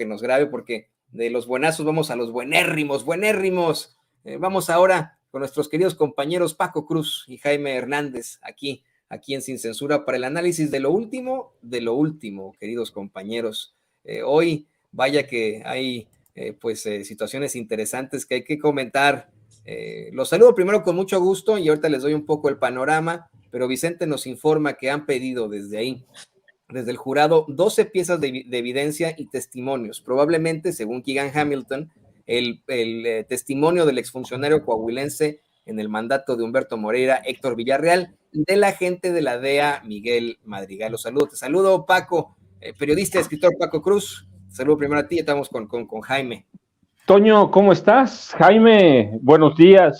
que nos grabe, porque de los buenazos vamos a los buenérrimos, buenérrimos. Vamos ahora con nuestros queridos compañeros Paco Cruz y Jaime Hernández, aquí en Sin Censura, para el análisis de lo último, queridos compañeros. Hoy, vaya que hay situaciones interesantes que hay que comentar. Los saludo primero con mucho gusto y ahorita les doy un poco el panorama, pero Vicente nos informa que han pedido desde el jurado, 12 piezas de evidencia y testimonios. Probablemente, según Keegan Hamilton, el testimonio del exfuncionario coahuilense en el mandato de Humberto Moreira, Héctor Villarreal, y del agente de la DEA, Miguel Madrigal. Los saludo, te saludo, Paco, periodista y escritor Paco Cruz. Saludo primero a ti, estamos con Jaime. Toño, ¿cómo estás? Jaime, buenos días,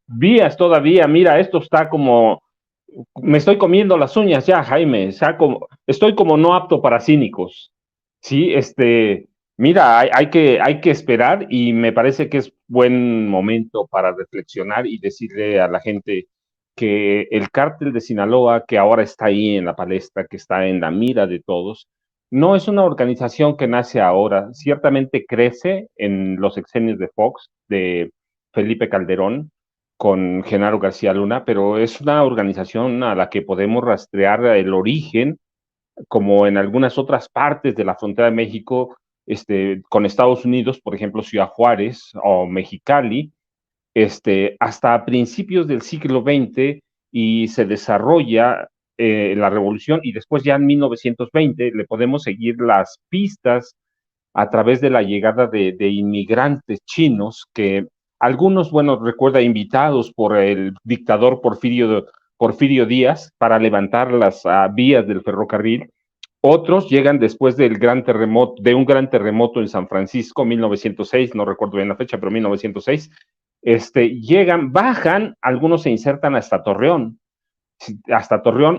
días todavía. Mira, esto está como, me estoy comiendo las uñas ya, Jaime. O sea, estoy como no apto para cínicos. Sí, mira, hay que esperar y me parece que es buen momento para reflexionar y decirle a la gente que el cártel de Sinaloa, que ahora está ahí en la palestra, que está en la mira de todos, no es una organización que nace ahora, ciertamente crece en los sexenios de Fox, de Felipe Calderón, con Genaro García Luna, pero es una organización a la que podemos rastrear el origen, como en algunas otras partes de la frontera de México, con Estados Unidos, por ejemplo, Ciudad Juárez o Mexicali, hasta principios del siglo XX y se desarrolla la revolución y después ya en 1920 le podemos seguir las pistas a través de la llegada de inmigrantes chinos que algunos, bueno, recuerda, invitados por el dictador Porfirio Díaz para levantar las vías del ferrocarril. Otros llegan después de un gran terremoto en San Francisco, 1906, no recuerdo bien la fecha, pero 1906, llegan, bajan, algunos se insertan hasta Torreón,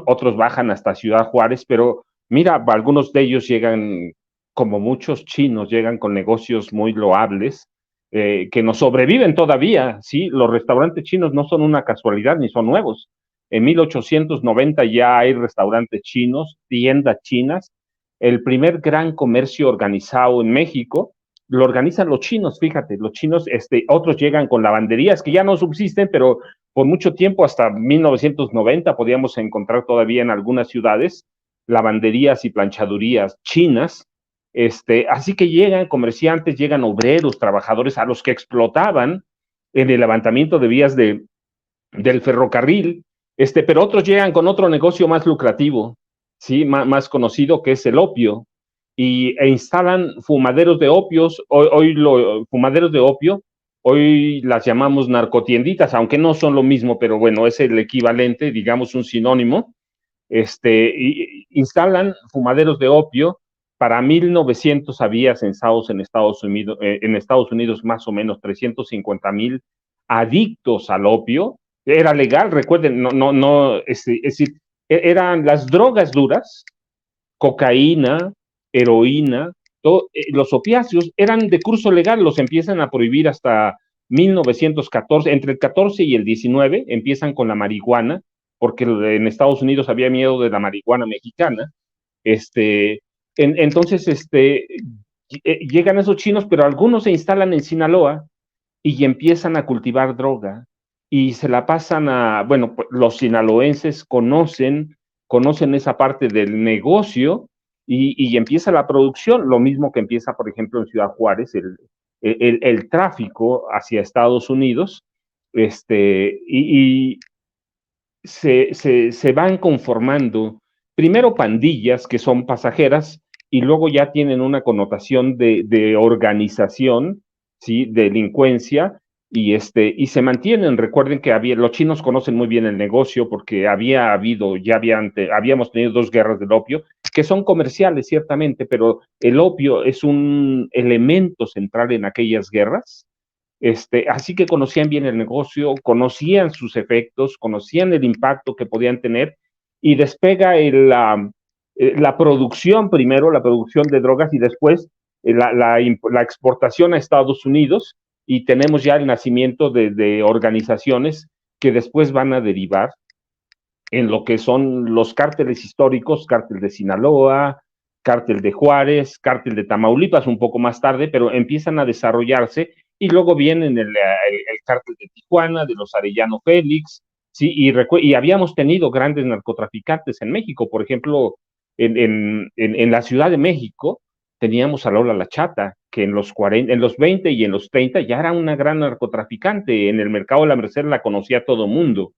otros bajan hasta Ciudad Juárez, pero mira, algunos de ellos llegan, como muchos chinos, llegan con negocios muy loables, que nos sobreviven todavía, ¿sí? Los restaurantes chinos no son una casualidad, ni son nuevos. En 1890 ya hay restaurantes chinos, tiendas chinas. El primer gran comercio organizado en México lo organizan los chinos, fíjate, los chinos, otros llegan con lavanderías que ya no subsisten, pero por mucho tiempo, hasta 1990, podíamos encontrar todavía en algunas ciudades lavanderías y planchadurías chinas. Así que llegan comerciantes, llegan obreros, trabajadores a los que explotaban en el levantamiento de vías del ferrocarril, pero otros llegan con otro negocio más lucrativo, ¿sí? Más conocido, que es el opio, e instalan fumaderos de opios. Fumaderos de opio, hoy las llamamos narcotienditas, aunque no son lo mismo, pero bueno, es el equivalente, digamos un sinónimo. Instalan fumaderos de opio. Para 1900 había censados en Estados Unidos más o menos 350,000 adictos al opio. Era legal, recuerden, es decir, eran las drogas duras, cocaína, heroína, los opiáceos eran de curso legal, los empiezan a prohibir hasta 1914, entre el 14 y el 19 empiezan con la marihuana, porque en Estados Unidos había miedo de la marihuana mexicana. Entonces, llegan esos chinos, pero algunos se instalan en Sinaloa y empiezan a cultivar droga y se la pasan bueno, los sinaloenses conocen esa parte del negocio y empieza la producción, lo mismo que empieza, por ejemplo, en Ciudad Juárez, el tráfico hacia Estados Unidos, y se van conformando primero pandillas que son pasajeras y luego ya tienen una connotación de organización, ¿sí? Delincuencia, y se mantienen. Recuerden que los chinos conocen muy bien el negocio porque habíamos tenido 2 guerras del opio, que son comerciales ciertamente, pero el opio es un elemento central en aquellas guerras. Así que conocían bien el negocio, conocían sus efectos, conocían el impacto que podían tener, y despega la producción primero, la producción de drogas, y después la exportación a Estados Unidos, y tenemos ya el nacimiento de organizaciones que después van a derivar en lo que son los cárteles históricos, cártel de Sinaloa, cártel de Juárez, cártel de Tamaulipas un poco más tarde, pero empiezan a desarrollarse y luego vienen el cártel de Tijuana, de los Arellano Félix, sí, y habíamos tenido grandes narcotraficantes en México, por ejemplo, en la Ciudad de México teníamos a Lola La Chata, que en los 20 y en los 30 ya era una gran narcotraficante, en el mercado de la Merced la conocía todo mundo.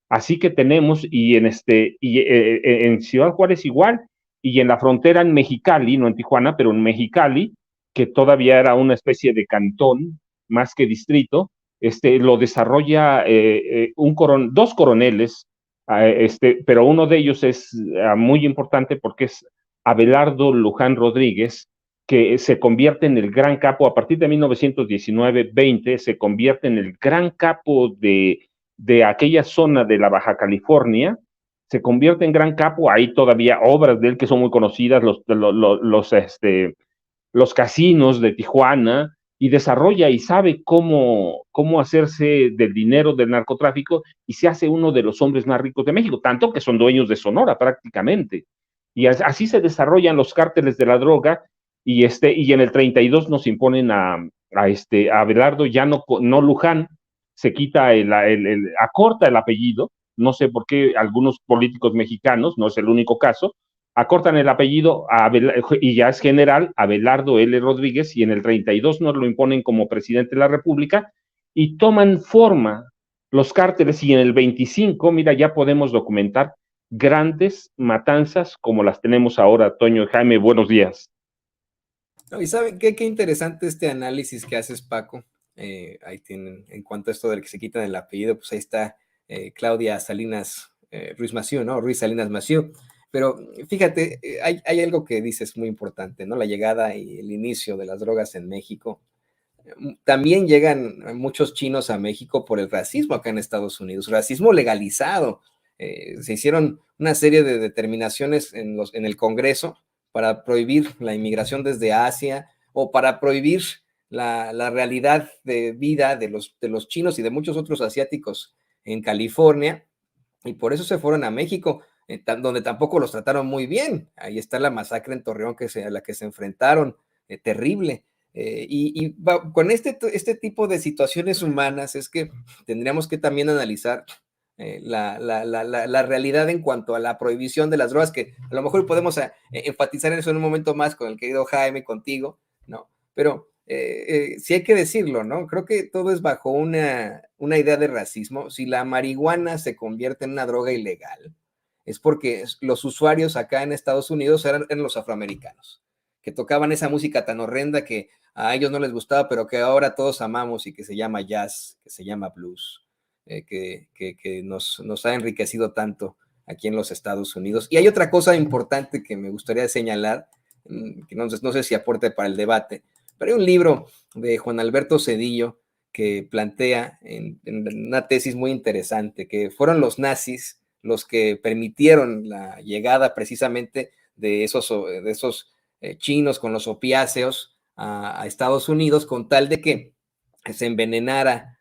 Así que tenemos, en Ciudad Juárez igual, y en la frontera en Mexicali, no en Tijuana, pero en Mexicali, que todavía era una especie de cantón, más que distrito, lo desarrolla dos coroneles, pero uno de ellos es muy importante porque es Abelardo Luján Rodríguez, que se convierte en el gran capo, a partir de 1919-20, se convierte en el gran capo de aquella zona de la Baja California, se convierte en gran capo. Hay todavía obras de él que son muy conocidas, los casinos de Tijuana, y desarrolla y sabe cómo hacerse del dinero del narcotráfico, y se hace uno de los hombres más ricos de México, tanto que son dueños de Sonora prácticamente. Y así se desarrollan los cárteles de la droga, y en el 32 nos imponen a Abelardo, ya no Luján, se quita acorta el apellido, no sé por qué algunos políticos mexicanos, no es el único caso, acortan el apellido y ya es general Abelardo L. Rodríguez, y en el 32 nos lo imponen como presidente de la República y toman forma los cárteles, y en el 25, mira, ya podemos documentar grandes matanzas como las tenemos ahora. Toño y Jaime, buenos días. No, y saben qué interesante este análisis que haces, Paco. Ahí tienen, en cuanto a esto del que se quitan el apellido, pues ahí está Claudia Salinas Ruiz Massieu, ¿no? Ruiz Salinas Massieu. Pero fíjate, hay algo que dices muy importante, ¿no? La llegada y el inicio de las drogas en México. También llegan muchos chinos a México por el racismo acá en Estados Unidos, racismo legalizado. Se hicieron una serie de determinaciones en el Congreso para prohibir la inmigración desde Asia o para prohibir la realidad de vida de los chinos y de muchos otros asiáticos en California, y por eso se fueron a México, donde tampoco los trataron muy bien. Ahí está la masacre en Torreón a la que se enfrentaron, terrible. Con este tipo de situaciones humanas es que tendríamos que también analizar la realidad en cuanto a la prohibición de las drogas, que a lo mejor podemos enfatizar en eso en un momento más con el querido Jaime, contigo, ¿no? Pero sí hay que decirlo, ¿no? Creo que todo es bajo una idea de racismo. Si la marihuana se convierte en una droga ilegal, es porque los usuarios acá en Estados Unidos eran los afroamericanos, que tocaban esa música tan horrenda que a ellos no les gustaba, pero que ahora todos amamos, y que se llama jazz, que se llama blues, que nos ha enriquecido tanto aquí en los Estados Unidos. Y hay otra cosa importante que me gustaría señalar, que no sé si aporte para el debate, pero hay un libro de Juan Alberto Cedillo que plantea en una tesis muy interesante, que fueron los nazis los que permitieron la llegada precisamente de esos chinos con los opiáceos a Estados Unidos, con tal de que se envenenara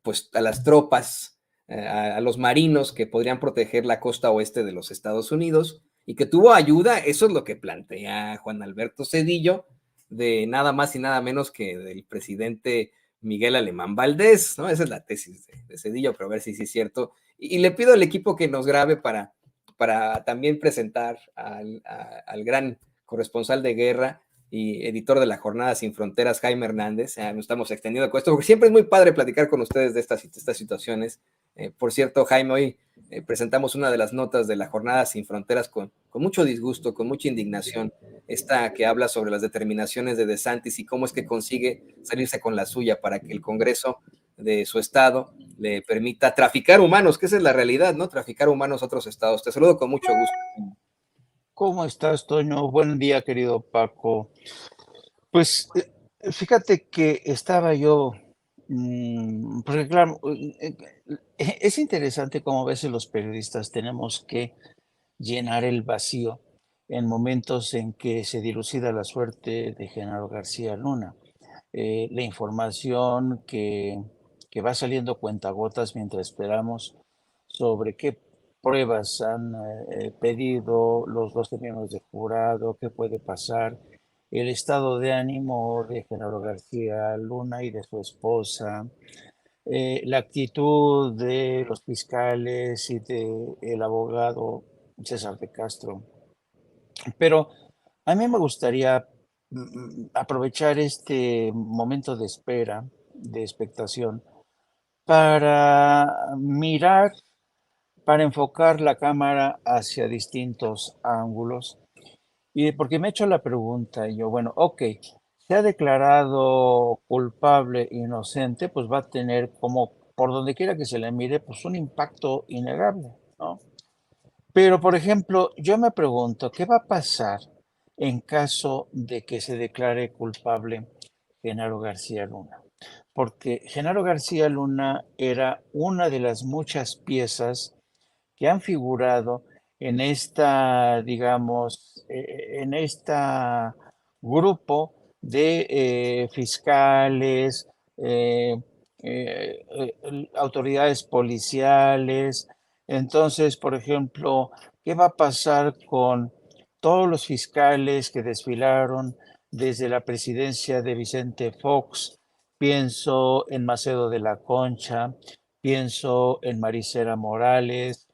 pues, a las tropas, a los marinos que podrían proteger la costa oeste de los Estados Unidos, y que tuvo ayuda. Eso es lo que plantea Juan Alberto Cedillo, de nada más y nada menos que del presidente Miguel Alemán Valdés, ¿no? Esa es la tesis de Cedillo, pero a ver si sí es cierto. Y le pido al equipo que nos grabe para también presentar al gran corresponsal de guerra y editor de la Jornada Sin Fronteras, Jaime Hernández. Nos estamos extendiendo con esto, porque siempre es muy padre platicar con ustedes de estas situaciones. Por cierto, Jaime, hoy presentamos una de las notas de la Jornada Sin Fronteras con mucho disgusto, con mucha indignación, esta que habla sobre las determinaciones de DeSantis y cómo es que consigue salirse con la suya para que el Congreso de su estado le permita traficar humanos, que esa es la realidad, ¿no? Traficar humanos a otros estados. Te saludo con mucho gusto. ¿Cómo estás, Toño? Buen día, querido Paco. Pues fíjate que estaba yo, porque claro, es interesante cómo a veces los periodistas tenemos que llenar el vacío en momentos en que se dilucida la suerte de Genaro García Luna. La información que va saliendo cuentagotas mientras esperamos sobre qué pruebas han pedido los 12 miembros del jurado, qué puede pasar, el estado de ánimo de Genaro García Luna y de su esposa, la actitud de los fiscales y del abogado César de Castro. Pero a mí me gustaría aprovechar este momento de espera, de expectación, para mirar, para enfocar la cámara hacia distintos ángulos. Y porque me he hecho la pregunta, y yo, bueno, ok, se ha declarado culpable, inocente, pues va a tener como, por donde quiera que se le mire, pues un impacto innegable, ¿no? Pero, por ejemplo, yo me pregunto, ¿qué va a pasar en caso de que se declare culpable Genaro García Luna? Porque Genaro García Luna era una de las muchas piezas que han figurado en esta, digamos, en esta grupo de fiscales, eh, autoridades policiales. Entonces, por ejemplo, ¿qué va a pasar con todos los fiscales que desfilaron desde la presidencia de Vicente Fox? Pienso en Macedo de la Concha, pienso en Marisela Morales.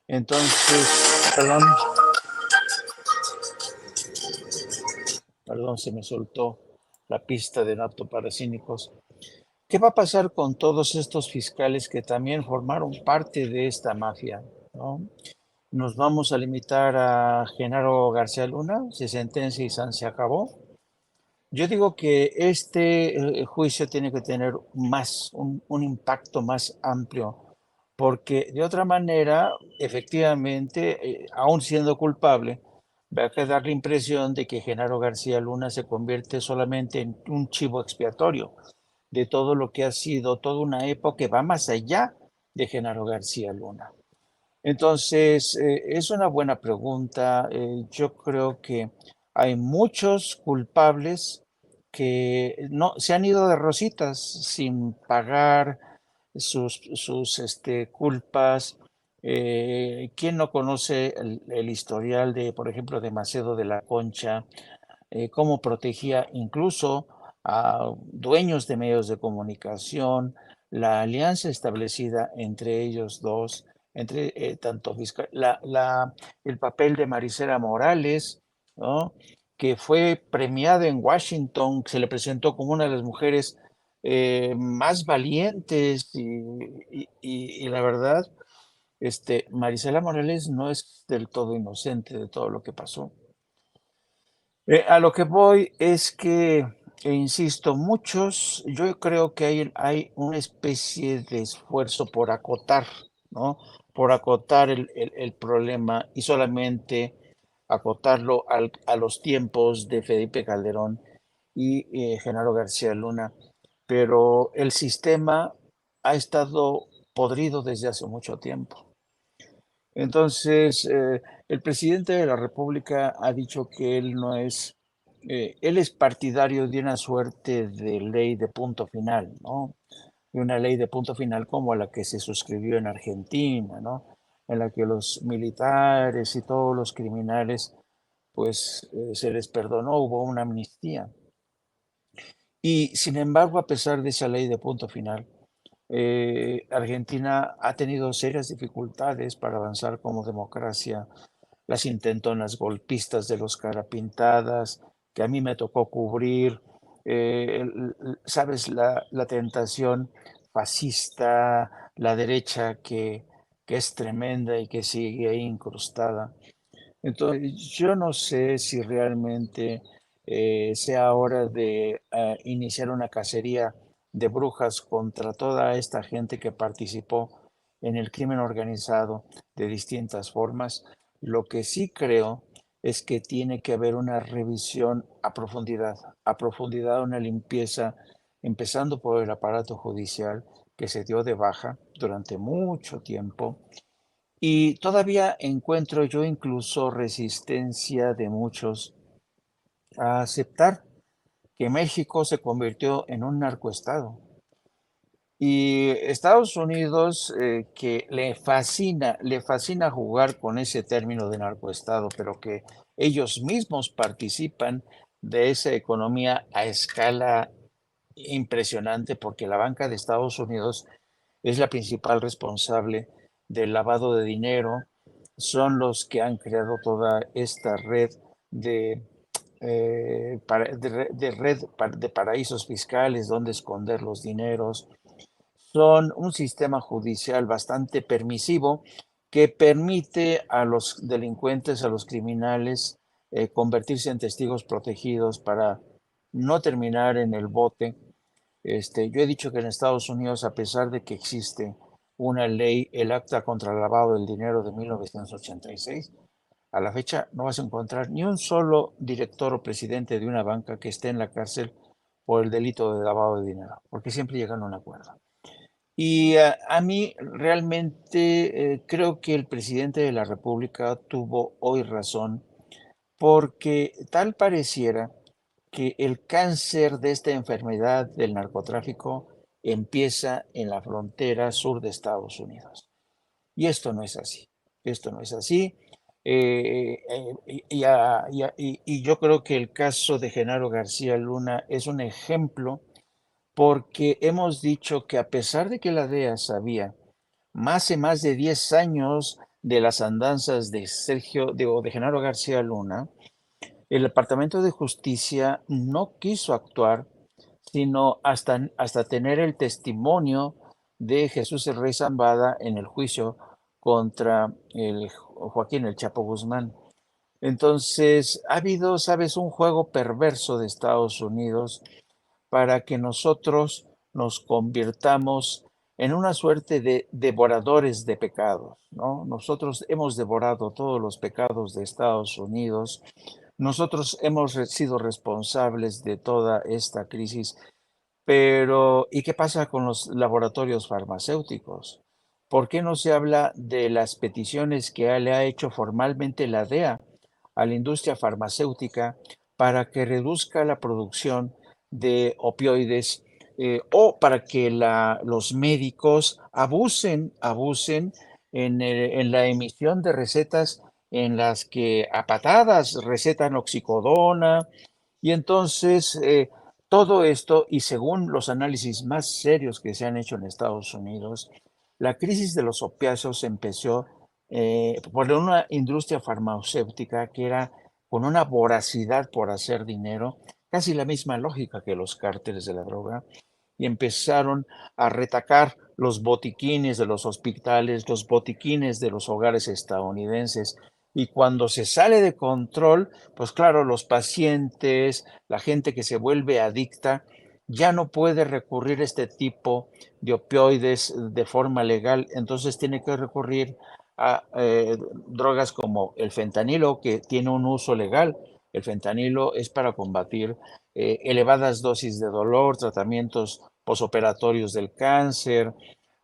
Entonces, perdón, se me soltó la pista de Nato para Cínicos. ¿Qué va a pasar con todos estos fiscales que también formaron parte de esta mafia? ¿No? ¿Nos vamos a limitar a Genaro García Luna? ¿Se sentencia y se acabó? Yo digo que este juicio tiene que tener más, un impacto más amplio, porque de otra manera, efectivamente, aún siendo culpable, va a quedar la impresión de que Genaro García Luna se convierte solamente en un chivo expiatorio de todo lo que ha sido toda una época que va más allá de Genaro García Luna. Entonces, es una buena pregunta. Yo creo que hay muchos culpables que no se han ido de rositas sin pagar sus culpas. ¿Quién no conoce el historial de, por ejemplo, de Macedo de la Concha? Cómo protegía incluso a dueños de medios de comunicación, la alianza establecida entre ellos dos, entre tanto fiscal, el papel de Marisela Morales, ¿no? Que fue premiada en Washington, se le presentó como una de las mujeres más valientes y la verdad, Marisela Morales no es del todo inocente de todo lo que pasó. A lo que voy es que, insisto, muchos, yo creo que hay una especie de esfuerzo por acotar, ¿no? Por acotar el problema y solamente acotarlo a los tiempos de Felipe Calderón y Genaro García Luna. Pero el sistema ha estado podrido desde hace mucho tiempo. Entonces, el presidente de la República ha dicho que él es partidario de una suerte de ley de punto final, ¿no? De una ley de punto final como la que se suscribió en Argentina, ¿no? En la que los militares y todos los criminales, pues, se les perdonó, hubo una amnistía. Y sin embargo, a pesar de esa ley de punto final, Argentina ha tenido serias dificultades para avanzar como democracia. Las intentonas golpistas de los carapintadas, que a mí me tocó cubrir, sabes, la tentación fascista, la derecha que es tremenda y que sigue ahí incrustada. Entonces, yo no sé si realmente sea hora de iniciar una cacería de brujas contra toda esta gente que participó en el crimen organizado de distintas formas. Lo que sí creo es que tiene que haber una revisión a profundidad una limpieza, empezando por el aparato judicial que se dio de baja durante mucho tiempo y todavía encuentro yo incluso resistencia de muchos a aceptar que México se convirtió en un narcoestado. Y Estados Unidos, que le fascina jugar con ese término de narcoestado, pero que ellos mismos participan de esa economía a escala impresionante, porque la banca de Estados Unidos es la principal responsable del lavado de dinero, son los que han creado toda esta red de, de paraísos fiscales donde esconder los dineros. Son un sistema judicial bastante permisivo que permite a los delincuentes, a los criminales, convertirse en testigos protegidos para no terminar en el bote. Yo he dicho que en Estados Unidos, a pesar de que existe una ley, el Acta contra el Lavado del Dinero de 1986, a la fecha no vas a encontrar ni un solo director o presidente de una banca que esté en la cárcel por el delito de lavado de dinero, porque siempre llegan a un acuerdo. Y a mí realmente creo que el presidente de la República tuvo hoy razón, porque tal pareciera que el cáncer de esta enfermedad del narcotráfico empieza en la frontera sur de Estados Unidos. Y esto no es así. Esto no es así. Y yo creo que el caso de Genaro García Luna es un ejemplo, porque hemos dicho que a pesar de que la DEA sabía hace más de 10 años de las andanzas de de Genaro García Luna, el Departamento de Justicia no quiso actuar, sino hasta tener el testimonio de Jesús el Rey Zambada en el juicio contra el Joaquín el Chapo Guzmán. Entonces, ha habido, sabes, un juego perverso de Estados Unidos para que nosotros nos convirtamos en una suerte de devoradores de pecados, ¿no? Nosotros hemos devorado todos los pecados de Estados Unidos. Nosotros hemos sido responsables de toda esta crisis, pero ¿y qué pasa con los laboratorios farmacéuticos? ¿Por qué no se habla de las peticiones que le ha hecho formalmente la DEA a la industria farmacéutica para que reduzca la producción de opioides, o para que los médicos abusen en la emisión de recetas en las que a patadas recetan oxicodona? Y entonces todo esto, y según los análisis más serios que se han hecho en Estados Unidos, la crisis de los opiáceos empezó por una industria farmacéutica que era con una voracidad por hacer dinero, casi la misma lógica que los cárteles de la droga, y empezaron a retacar los botiquines de los hospitales, los botiquines de los hogares estadounidenses. Y cuando se sale de control, pues claro, los pacientes, la gente que se vuelve adicta, ya no puede recurrir a este tipo de opioides de forma legal, entonces tiene que recurrir a drogas como el fentanilo, que tiene un uso legal. El fentanilo es para combatir elevadas dosis de dolor, tratamientos posoperatorios del cáncer,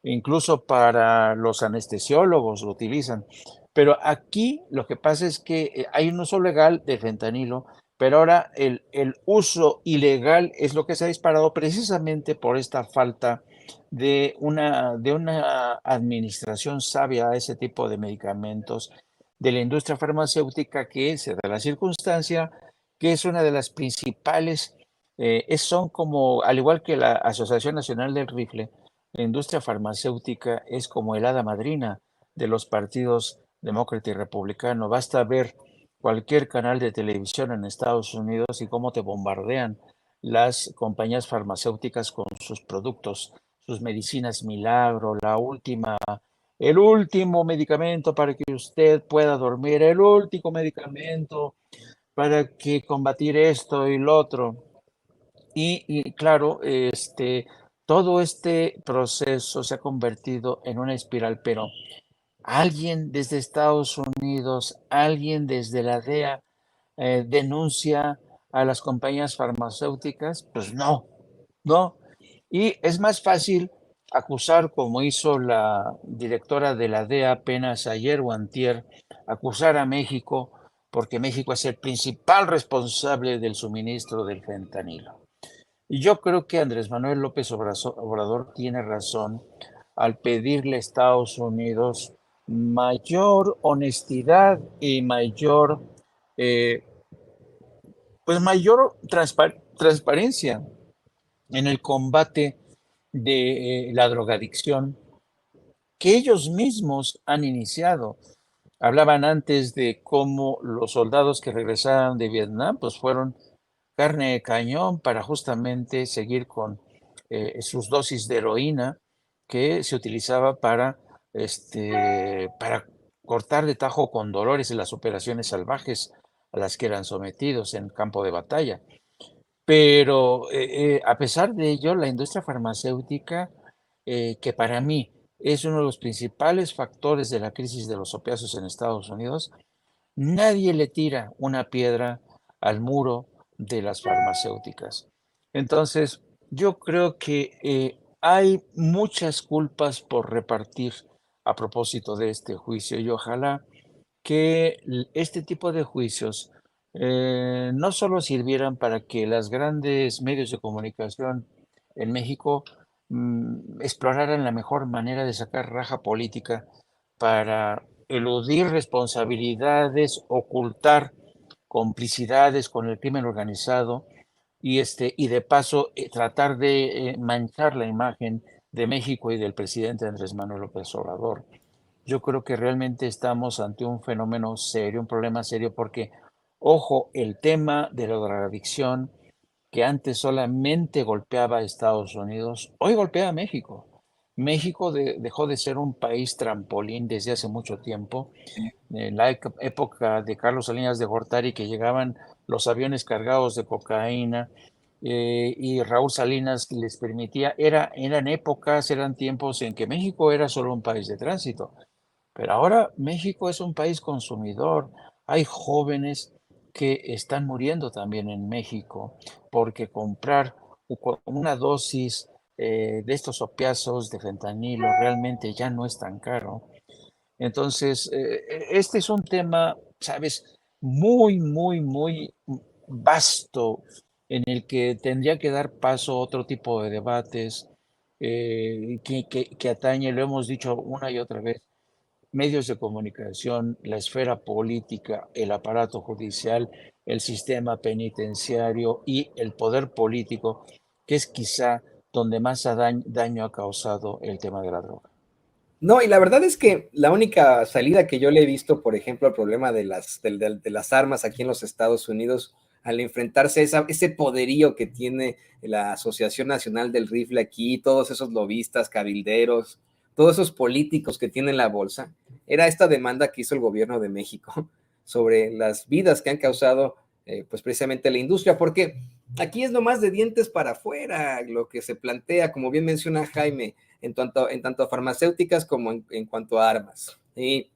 incluso para los anestesiólogos lo utilizan. Pero aquí lo que pasa es que hay un uso legal de fentanilo, pero ahora el uso ilegal es lo que se ha disparado precisamente por esta falta de una administración sabia a ese tipo de medicamentos de la industria farmacéutica, que se da la circunstancia que es una de las principales, son como, al igual que la Asociación Nacional del Rifle, la industria farmacéutica es como el hada madrina de los partidos demócrata y republicano. Basta ver cualquier canal de televisión en Estados Unidos y cómo te bombardean las compañías farmacéuticas con sus productos, sus medicinas milagro, el último medicamento para que usted pueda dormir, el último medicamento para que combatir esto y lo otro. Y claro, todo este proceso se ha convertido en una espiral, pero alguien desde Estados Unidos, alguien desde la DEA denuncia a las compañías farmacéuticas, pues no, no. Y es más fácil acusar, como hizo la directora de la DEA apenas ayer o antier, acusar a México, porque México es el principal responsable del suministro del fentanilo. Y yo creo que Andrés Manuel López Obrador tiene razón al pedirle a Estados Unidos mayor honestidad y eh, mayor transparencia en el combate de la drogadicción que ellos mismos han iniciado. Hablaban antes de cómo los soldados que regresaron de Vietnam pues fueron carne de cañón para justamente seguir con sus dosis de heroína que se utilizaba para cortar de tajo con dolores en las operaciones salvajes a las que eran sometidos en campo de batalla. Pero a pesar de ello, la industria farmacéutica, que para mí es uno de los principales factores de la crisis de los opiáceos en Estados Unidos, nadie le tira una piedra al muro de las farmacéuticas. Entonces, yo creo que hay muchas culpas por repartir a propósito de este juicio y ojalá que este tipo de juicios no solo sirvieran para que las grandes medios de comunicación en México exploraran la mejor manera de sacar raja política para eludir responsabilidades, ocultar complicidades con el crimen organizado y de paso tratar de manchar la imagen de México y del presidente Andrés Manuel López Obrador. Yo creo que realmente estamos ante un fenómeno serio, un problema serio, porque, ojo, el tema de la drogadicción, que antes solamente golpeaba a Estados Unidos, hoy golpea a México. México dejó de ser un país trampolín desde hace mucho tiempo. En la época de Carlos Salinas de Gortari, que llegaban los aviones cargados de cocaína, y Raúl Salinas les permitía, eran tiempos en que México era solo un país de tránsito. Pero ahora México es un país consumidor. Hay jóvenes que están muriendo también en México porque comprar una dosis de estos opiáceos de fentanilo realmente ya no es tan caro. Entonces, este es un tema, sabes, muy vasto en el que tendría que dar paso a otro tipo de debates que atañe, lo hemos dicho una y otra vez, medios de comunicación, la esfera política, el aparato judicial, el sistema penitenciario y el poder político, que es quizá donde más daño ha causado el tema de la droga. No, y la verdad es que la única salida que yo le he visto, por ejemplo, al problema de las armas aquí en los Estados Unidos, al enfrentarse a ese poderío que tiene la Asociación Nacional del Rifle aquí, todos esos lobistas, cabilderos, todos esos políticos que tienen la bolsa, era esta demanda que hizo el gobierno de México sobre las vidas que han causado, pues precisamente la industria, porque aquí es nomás de dientes para afuera lo que se plantea, como bien menciona Jaime, en tanto a farmacéuticas como en cuanto a armas. Y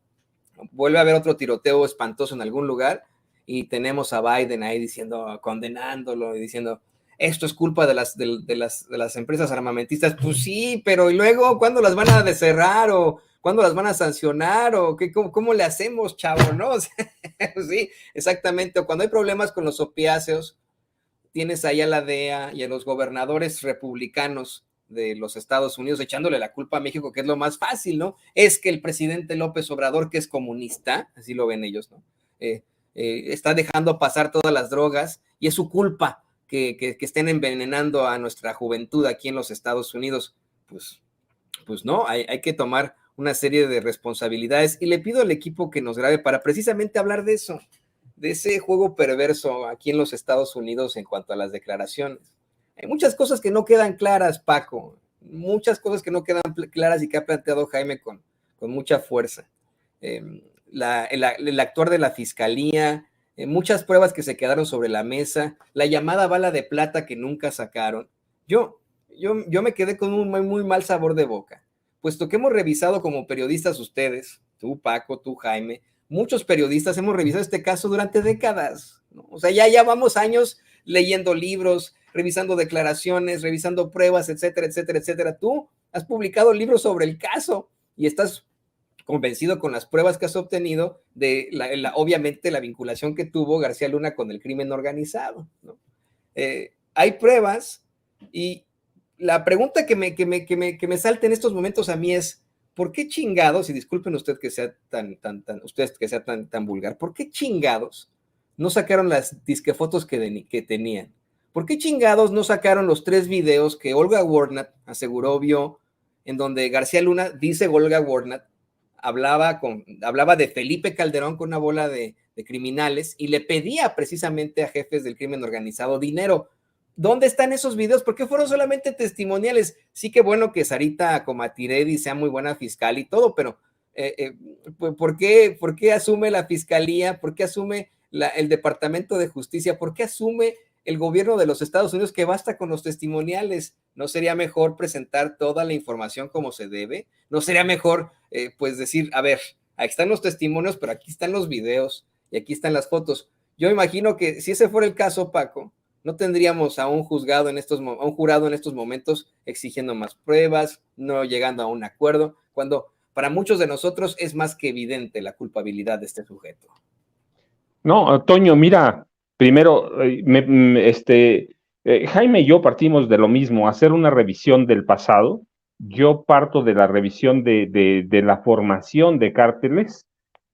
vuelve a haber otro tiroteo espantoso en algún lugar y tenemos a Biden ahí diciendo, condenándolo y diciendo, esto es culpa de las empresas armamentistas. Pues sí, pero ¿y luego cuándo las van a cerrar o cuándo las van a sancionar o cómo le hacemos, chavo? ¿No? O sea, sí, exactamente. O cuando hay problemas con los opiáceos, tienes ahí a la DEA y a los gobernadores republicanos de los Estados Unidos echándole la culpa a México, que es lo más fácil, ¿no? Es que el presidente López Obrador, que es comunista, así lo ven ellos, ¿no? Está dejando pasar todas las drogas y es su culpa que estén envenenando a nuestra juventud aquí en los Estados Unidos. Pues no, hay que tomar una serie de responsabilidades y le pido al equipo que nos grabe para precisamente hablar de eso, de ese juego perverso aquí en los Estados Unidos en cuanto a las declaraciones. Hay muchas cosas que no quedan claras, Paco, muchas cosas que no quedan claras y que ha planteado Jaime con mucha fuerza. El actuar de la fiscalía, muchas pruebas que se quedaron sobre la mesa, la llamada bala de plata que nunca sacaron. Yo me quedé con un muy mal sabor de boca, puesto que hemos revisado como periodistas ustedes, tú Paco, tú Jaime, muchos periodistas hemos revisado este caso durante décadas, ¿no? O sea, ya vamos años leyendo libros, revisando declaraciones, revisando pruebas, etcétera, etcétera, etcétera. Tú has publicado libros sobre el caso y estás convencido con las pruebas que has obtenido de obviamente la vinculación que tuvo García Luna con el crimen organizado, ¿no? Hay pruebas Y la pregunta que me salta en estos momentos a mí es, ¿por qué chingados, y disculpen usted que sea usted que sea tan vulgar, ¿por qué chingados no sacaron las disquefotos que tenían? ¿Por qué chingados no sacaron los 3 videos que Olga Warnat aseguró vio, en donde García Luna, dice Olga Warnat, hablaba de Felipe Calderón con una bola de criminales y le pedía precisamente a jefes del crimen organizado dinero? ¿Dónde están esos videos? ¿Por qué fueron solamente testimoniales? Sí que bueno que Sarita Comatiredi sea muy buena fiscal y todo, pero ¿por qué asume la fiscalía? ¿Por qué asume el Departamento de Justicia? ¿Por qué asume el gobierno de los Estados Unidos que basta con los testimoniales? ¿No sería mejor presentar toda la información como se debe? ¿No sería mejor pues decir, a ver, aquí están los testimonios, pero aquí están los videos y aquí están las fotos? Yo imagino que si ese fuera el caso, Paco, no tendríamos a un jurado en estos momentos exigiendo más pruebas, no llegando a un acuerdo, cuando para muchos de nosotros es más que evidente la culpabilidad de este sujeto. No, Toño, mira, primero, Jaime y yo partimos de lo mismo, hacer una revisión del pasado. Yo parto de la revisión de la formación de cárteles,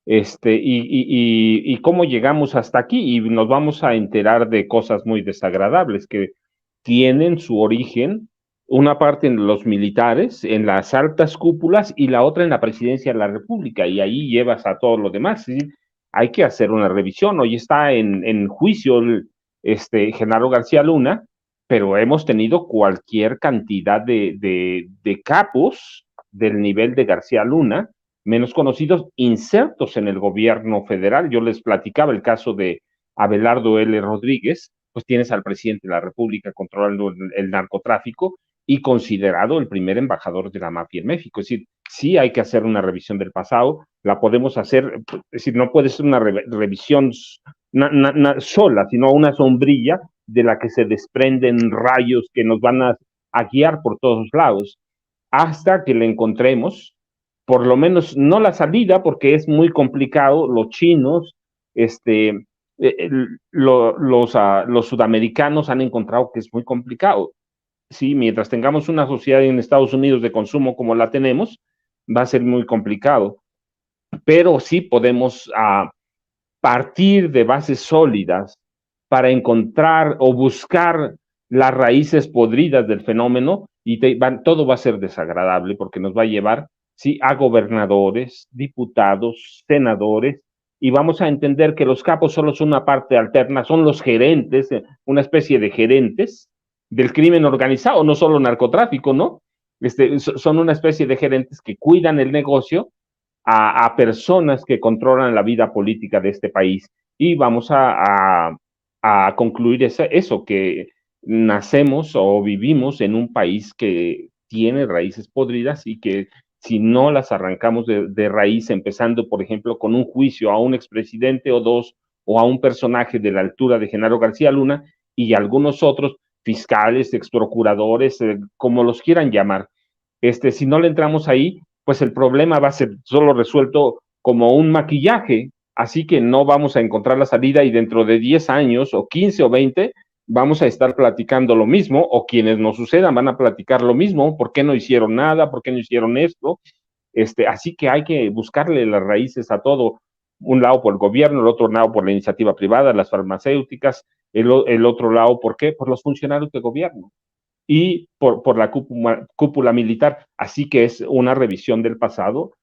y cómo llegamos hasta aquí, y nos vamos a enterar de cosas muy desagradables que tienen su origen, una parte en los militares, en las altas cúpulas, y la otra en la presidencia de la República, y ahí llevas a todo lo demás, ¿sí? Hay que hacer una revisión. Hoy está en juicio Genaro García Luna, pero hemos tenido cualquier cantidad de capos del nivel de García Luna, menos conocidos, insertos en el gobierno federal. Yo les platicaba el caso de Abelardo L. Rodríguez, pues tienes al presidente de la República controlando el narcotráfico y considerado el primer embajador de la mafia en México. Es decir, sí hay que hacer una revisión del pasado, la podemos hacer, es decir, no puede ser una revisión sola, sino una sombrilla de la que se desprenden rayos que nos van a guiar por todos lados, hasta que le encontremos, por lo menos no la salida, porque es muy complicado, los chinos, los sudamericanos han encontrado que es muy complicado. Sí, mientras tengamos una sociedad en Estados Unidos de consumo como la tenemos, va a ser muy complicado, pero sí podemos partir de bases sólidas para encontrar o buscar las raíces podridas del fenómeno, y todo va a ser desagradable porque nos va a llevar, sí, a gobernadores, diputados, senadores, y vamos a entender que los capos solo son una parte alterna, son los gerentes, una especie de gerentes del crimen organizado, no solo narcotráfico, ¿no? Son una especie de gerentes que cuidan el negocio a personas que controlan la vida política de este país. Y vamos a concluir eso, que nacemos o vivimos en un país que tiene raíces podridas y que si no las arrancamos de raíz, empezando, por ejemplo, con un juicio a un expresidente o dos, o a un personaje de la altura de Genaro García Luna y algunos otros fiscales, exprocuradores, como los quieran llamar, si no le entramos ahí, pues el problema va a ser solo resuelto como un maquillaje, así que no vamos a encontrar la salida, y dentro de 10 años o 15 o 20 vamos a estar platicando lo mismo, o quienes nos sucedan van a platicar lo mismo. ¿Por qué no hicieron nada? ¿Por qué no hicieron esto? Así que hay que buscarle las raíces a todo, un lado por el gobierno, el otro lado por la iniciativa privada, las farmacéuticas, el otro lado, ¿por qué? Por los funcionarios de gobierno y por la cúpula militar. Así que es una revisión del pasado.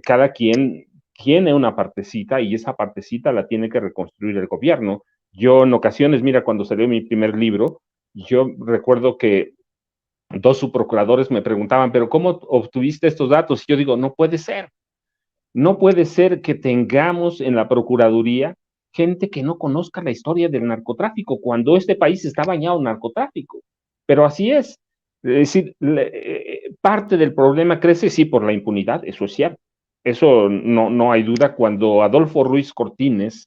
Cada quien tiene una partecita, y esa partecita la tiene que reconstruir el gobierno. Yo en ocasiones, mira, cuando salió mi primer libro, yo recuerdo que 2 subprocuradores me preguntaban, pero ¿cómo obtuviste estos datos? Y yo digo, no puede ser. No puede ser que tengamos en la Procuraduría gente que no conozca la historia del narcotráfico, cuando este país está bañado en narcotráfico. Pero así es. Es decir, parte del problema crece, sí, por la impunidad, eso es cierto. Eso no hay duda. Cuando Adolfo Ruiz Cortines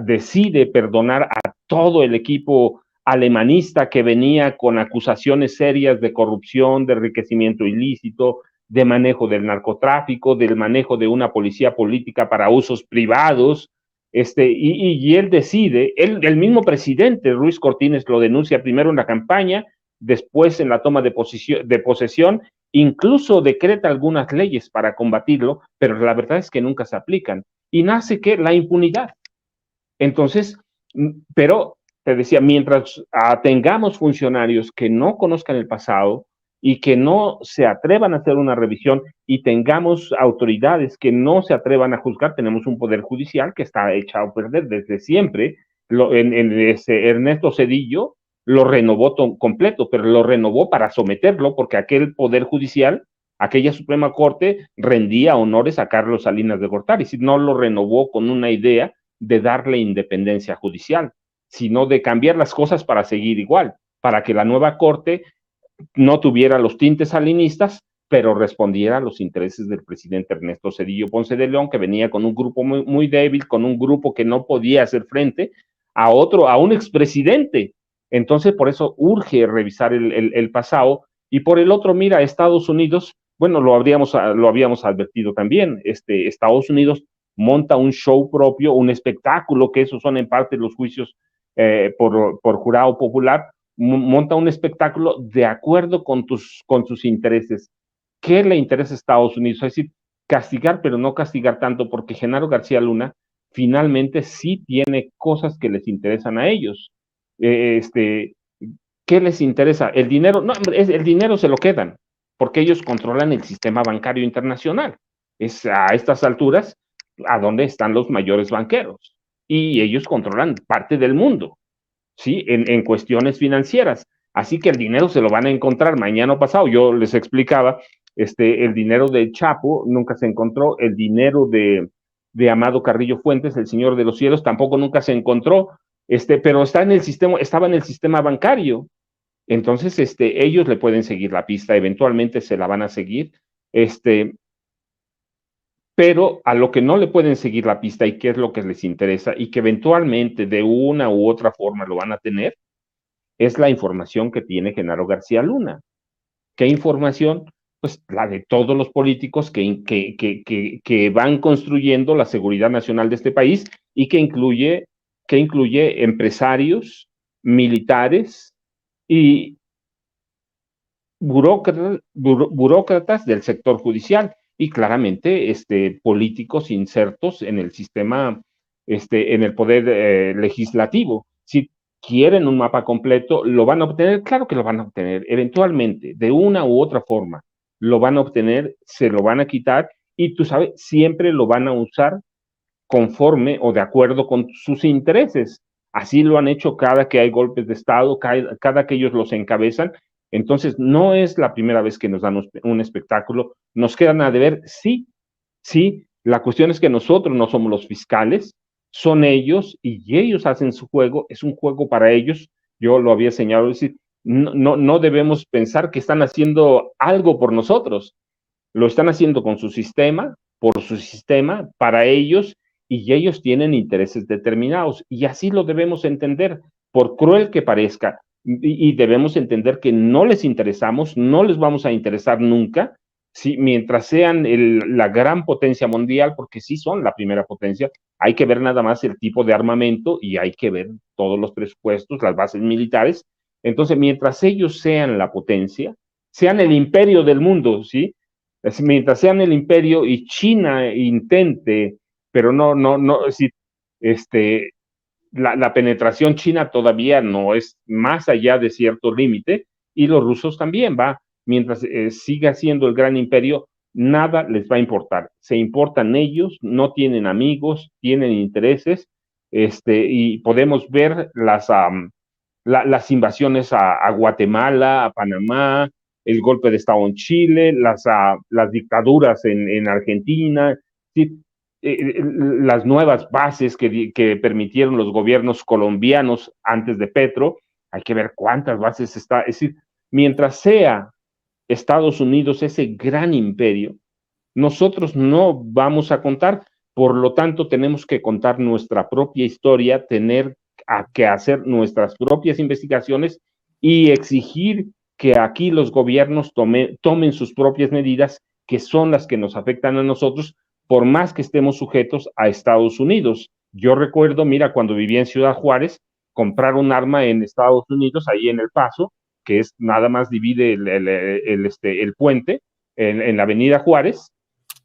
decide perdonar a todo el equipo alemanista que venía con acusaciones serias de corrupción, de enriquecimiento ilícito, de manejo del narcotráfico, del manejo de una policía política para usos privados, y él decide, el mismo presidente Ruiz Cortines lo denuncia primero en la campaña, después en la toma de posesión, incluso decreta algunas leyes para combatirlo, pero la verdad es que nunca se aplican. Y nace que la impunidad. Entonces, pero te decía, mientras tengamos funcionarios que no conozcan el pasado y que no se atrevan a hacer una revisión y tengamos autoridades que no se atrevan a juzgar, tenemos un poder judicial que está echado a perder desde siempre. Ernesto Zedillo lo renovó completo, pero lo renovó para someterlo porque aquel poder judicial, aquella Suprema Corte rendía honores a Carlos Salinas de Gortari, si no lo renovó con una idea de darle independencia judicial, sino de cambiar las cosas para seguir igual, para que la nueva Corte no tuviera los tintes salinistas, pero respondiera a los intereses del presidente Ernesto Zedillo Ponce de León, que venía con un grupo muy, muy débil, con un grupo que no podía hacer frente a un expresidente. Entonces, por eso urge revisar el pasado. Y por el otro, mira, Estados Unidos, bueno, lo habíamos advertido también, Estados Unidos monta un show propio, un espectáculo, que esos son en parte los juicios por jurado popular, monta un espectáculo de acuerdo con sus intereses. ¿Qué le interesa a Estados Unidos? Es decir, castigar, pero no castigar tanto, porque Genaro García Luna finalmente sí tiene cosas que les interesan a ellos. ¿Qué les interesa? El dinero, no, el dinero se lo quedan, porque ellos controlan el sistema bancario internacional. Es a estas alturas a donde están los mayores banqueros, y ellos controlan parte del mundo, ¿sí? En cuestiones financieras. Así que el dinero se lo van a encontrar mañana o pasado. Yo les explicaba, el dinero de Chapo nunca se encontró, el dinero de Amado Carrillo Fuentes, el Señor de los Cielos, tampoco nunca se encontró, pero estaba en el sistema bancario. Entonces, ellos le pueden seguir la pista, eventualmente se la van a seguir, pero a lo que no le pueden seguir la pista y qué es lo que les interesa y que eventualmente de una u otra forma lo van a tener, es la información que tiene Genaro García Luna. ¿Qué información? Pues la de todos los políticos que van construyendo la seguridad nacional de este país y que incluye empresarios, militares y burócratas del sector judicial y claramente políticos insertos en el sistema, en el poder legislativo. Si quieren un mapa completo, ¿lo van a obtener? Claro que lo van a obtener, eventualmente, de una u otra forma, lo van a obtener, se lo van a quitar y tú sabes, siempre lo van a usar conforme o de acuerdo con sus intereses. Así lo han hecho cada que hay golpes de Estado, cada que ellos los encabezan. Entonces, no es la primera vez que nos dan un espectáculo. Nos quedan a deber, sí, sí. La cuestión es que nosotros no somos los fiscales, son ellos y ellos hacen su juego, es un juego para ellos. Yo lo había señalado, es decir, no debemos pensar que están haciendo algo por nosotros. Lo están haciendo con su sistema, por su sistema, para ellos, y ellos tienen intereses determinados. Y así lo debemos entender, por cruel que parezca. Y debemos entender que no les interesamos, no les vamos a interesar nunca, ¿sí? Mientras sean la gran potencia mundial, porque sí son la primera potencia, hay que ver nada más el tipo de armamento y hay que ver todos los presupuestos, las bases militares. Entonces, mientras ellos sean la potencia, sean el imperio del mundo, ¿sí? Mientras sean el imperio y China intente, pero no, es decir, la penetración china todavía no es más allá de cierto límite, y los rusos también, mientras siga siendo el gran imperio, nada les va a importar. Se importan ellos, no tienen amigos, tienen intereses, y podemos ver las invasiones a Guatemala, a Panamá, el golpe de Estado en Chile, las dictaduras en Argentina, ¿sí? Las nuevas bases que permitieron los gobiernos colombianos antes de Petro, hay que ver cuántas bases está, es decir, mientras sea Estados Unidos ese gran imperio, nosotros no vamos a contar, por lo tanto tenemos que contar nuestra propia historia, tener que hacer nuestras propias investigaciones y exigir que aquí los gobiernos tomen sus propias medidas, que son las que nos afectan a nosotros, por más que estemos sujetos a Estados Unidos. Yo recuerdo, mira, cuando vivía en Ciudad Juárez, comprar un arma en Estados Unidos, ahí en El Paso, que es nada más divide el puente en la avenida Juárez,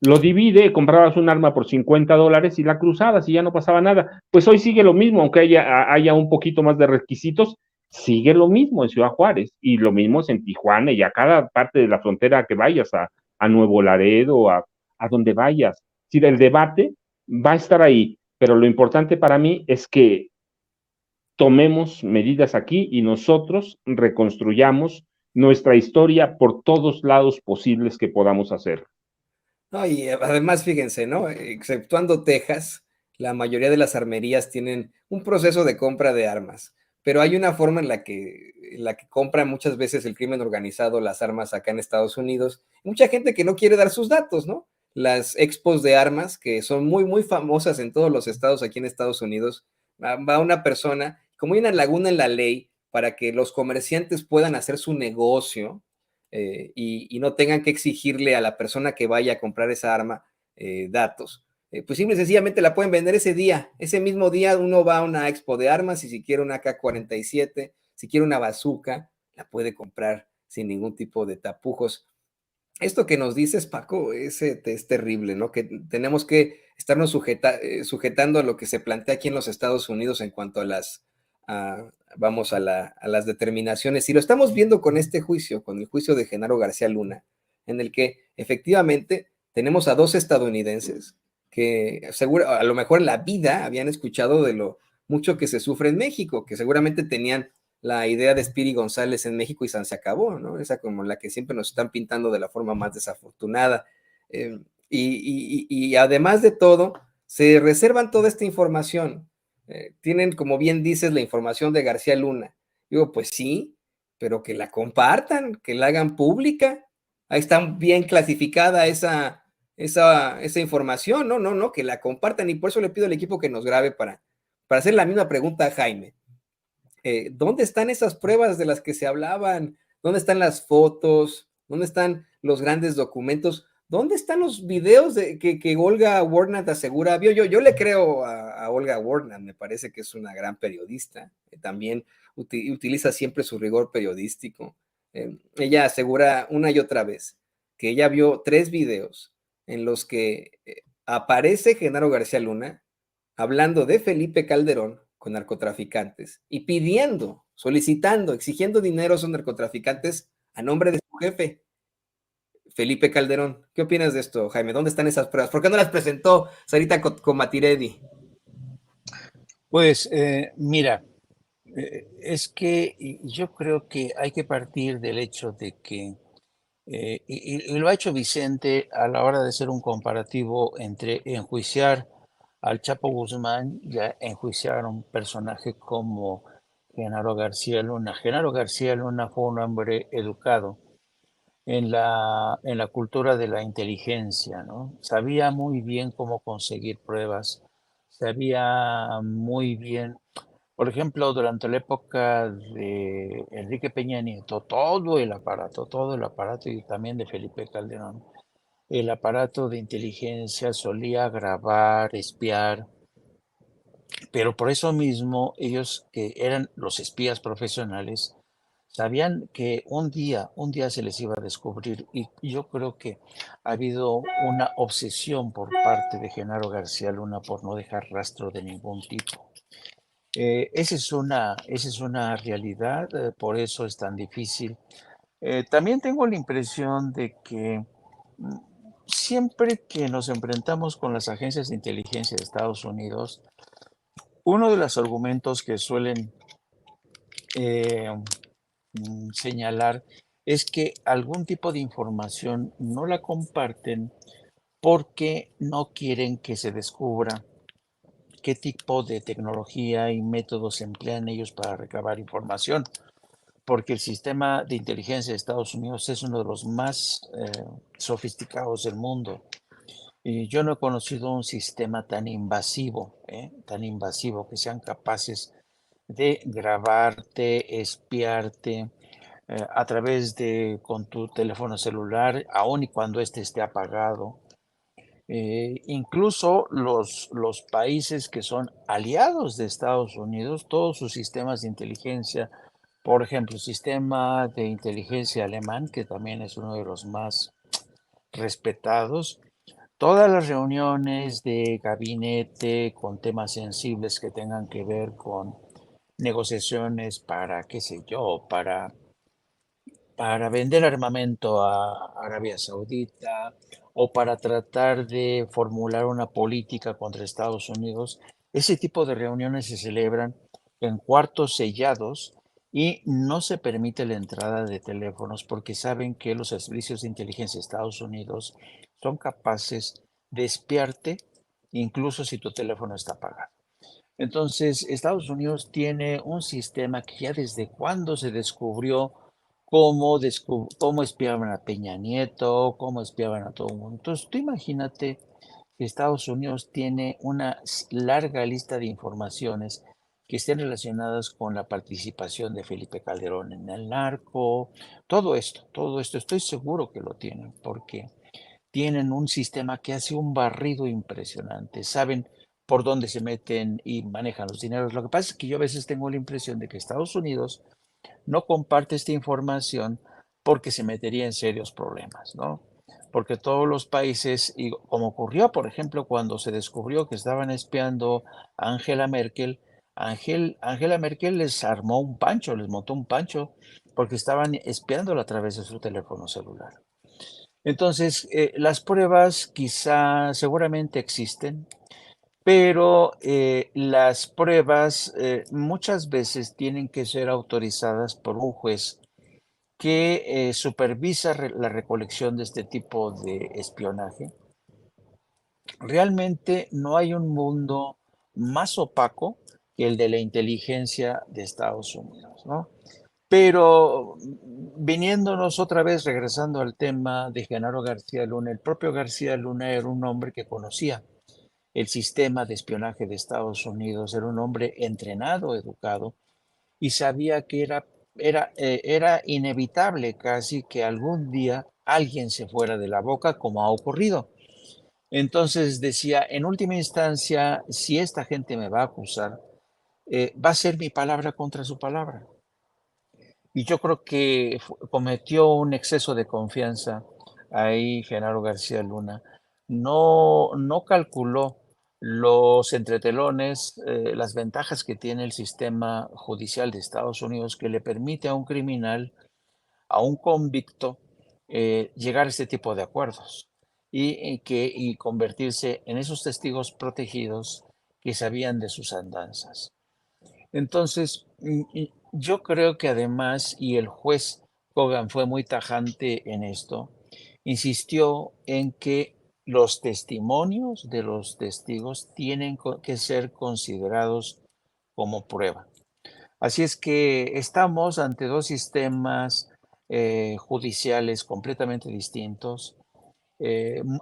lo divide, comprabas un arma por $50 y la cruzabas y ya no pasaba nada. Pues hoy sigue lo mismo, aunque haya un poquito más de requisitos, sigue lo mismo en Ciudad Juárez y lo mismo es en Tijuana y a cada parte de la frontera que vayas, a Nuevo Laredo, a donde vayas. Si el debate va a estar ahí, pero lo importante para mí es que tomemos medidas aquí y nosotros reconstruyamos nuestra historia por todos lados posibles que podamos hacer. No, y además, fíjense, ¿no? Exceptuando Texas, la mayoría de las armerías tienen un proceso de compra de armas, pero hay una forma en la que compra muchas veces el crimen organizado las armas acá en Estados Unidos. Mucha gente que no quiere dar sus datos, ¿no? Las expos de armas, que son muy, muy famosas en todos los estados aquí en Estados Unidos, va una persona, como hay una laguna en la ley para que los comerciantes puedan hacer su negocio, y no tengan que exigirle a la persona que vaya a comprar esa arma datos. Pues simple y sencillamente la pueden vender ese día. Ese mismo día uno va a una expo de armas y si quiere una AK-47, si quiere una bazooka, la puede comprar sin ningún tipo de tapujos. Esto que nos dices, Paco, es terrible, ¿no? Que tenemos que estarnos sujetando a lo que se plantea aquí en los Estados Unidos en cuanto a vamos, a las determinaciones. Y lo estamos viendo con este juicio, con el juicio de Genaro García Luna, en el que efectivamente tenemos a dos estadounidenses que seguro, a lo mejor en la vida habían escuchado de lo mucho que se sufre en México, que seguramente tenían la idea de Spiri González en México y San se acabó, ¿no? Esa como la que siempre nos están pintando de la forma más desafortunada. Y además de todo, se reservan toda esta información. Tienen, como bien dices, la información de García Luna. Digo, pues sí, pero que la compartan, que la hagan pública. Ahí está bien clasificada esa información, no, no, no, que la compartan. Y por eso le pido al equipo que nos grabe para hacer la misma pregunta a Jaime. ¿Dónde están esas pruebas de las que se hablaban? ¿Dónde están las fotos? ¿Dónde están los grandes documentos? ¿Dónde están los videos que Olga Warnat asegura? Yo le creo a Olga Warnat, me parece que es una gran periodista, también utiliza siempre su rigor periodístico. Ella asegura una y otra vez que ella vio 3 videos en los que aparece Genaro García Luna hablando de Felipe Calderón con narcotraficantes y pidiendo, solicitando, exigiendo dinero a esos narcotraficantes a nombre de su jefe, Felipe Calderón. ¿Qué opinas de esto, Jaime? ¿Dónde están esas pruebas? ¿Por qué no las presentó Sarita Comatiredi? Pues mira, es que yo creo que hay que partir del hecho de que, y lo ha hecho Vicente a la hora de hacer un comparativo entre enjuiciar al Chapo Guzmán y enjuiciar a un personaje como Genaro García Luna. Genaro García Luna fue un hombre educado en la cultura de la inteligencia, ¿no? Sabía muy bien cómo conseguir pruebas, sabía muy bien, por ejemplo, durante la época de Enrique Peña Nieto, todo el aparato y también de Felipe Calderón, el aparato de inteligencia solía grabar, espiar, pero por eso mismo ellos que eran los espías profesionales, sabían que un día se les iba a descubrir y yo creo que ha habido una obsesión por parte de Genaro García Luna por no dejar rastro de ningún tipo. Esa es una realidad, por eso es tan difícil. También tengo la impresión de que mm, siempre que nos enfrentamos con las agencias de inteligencia de Estados Unidos, uno de los argumentos que suelen eh, señalar es que algún tipo de información no la comparten porque no quieren que se descubra qué tipo de tecnología y métodos emplean ellos para recabar información, porque el sistema de inteligencia de Estados Unidos es uno de los más sofisticados del mundo. Y yo no he conocido un sistema tan invasivo, que sean capaces de grabarte, espiarte, a través de con tu teléfono celular, aun y cuando éste esté apagado. Incluso los países que son aliados de Estados Unidos, todos sus sistemas de inteligencia Por ejemplo, el sistema de inteligencia alemán, que también es uno de los más respetados. Todas las reuniones de gabinete con temas sensibles que tengan que ver con negociaciones para, qué sé yo, para vender armamento a Arabia Saudita o para tratar de formular una política contra Estados Unidos, ese tipo de reuniones se celebran en cuartos sellados y no se permite la entrada de teléfonos porque saben que los servicios de inteligencia de Estados Unidos son capaces de espiarte incluso si tu teléfono está apagado. Entonces, Estados Unidos tiene un sistema que ya desde cuando se descubrió cómo espiaban a Peña Nieto, cómo espiaban a todo el mundo. Entonces, tú imagínate que Estados Unidos tiene una larga lista de informaciones que estén relacionadas con la participación de Felipe Calderón en el narco, todo esto, estoy seguro que lo tienen, porque tienen un sistema que hace un barrido impresionante, saben por dónde se meten y manejan los dineros. Lo que pasa es que yo a veces tengo la impresión de que Estados Unidos no comparte esta información porque se metería en serios problemas, ¿no? Porque todos los países, y como ocurrió, por ejemplo, cuando se descubrió que estaban espiando a Angela Merkel, Angela Merkel les armó un pancho, les montó un pancho, porque estaban espiándola a través de su teléfono celular. Entonces, las pruebas quizá seguramente existen, pero las pruebas muchas veces tienen que ser autorizadas por un juez que supervisa la recolección de este tipo de espionaje. Realmente no hay un mundo más opaco que el de la inteligencia de Estados Unidos, ¿no? Pero viniéndonos otra vez, regresando al tema de Genaro García Luna, el propio García Luna era un hombre que conocía el sistema de espionaje de Estados Unidos, era un hombre entrenado, educado, y sabía que era inevitable casi que algún día alguien se fuera de la boca, como ha ocurrido. Entonces decía, en última instancia, si esta gente me va a acusar, va a ser mi palabra contra su palabra. Y yo creo que cometió un exceso de confianza ahí Genaro García Luna. No calculó los entretelones, las ventajas que tiene el sistema judicial de Estados Unidos que le permite a un criminal, a un convicto, llegar a este tipo de acuerdos y convertirse en esos testigos protegidos que sabían de sus andanzas. Entonces, yo creo que además, y el juez Kogan fue muy tajante en esto, insistió en que los testimonios de los testigos tienen que ser considerados como prueba. Así es que estamos ante dos sistemas judiciales completamente distintos.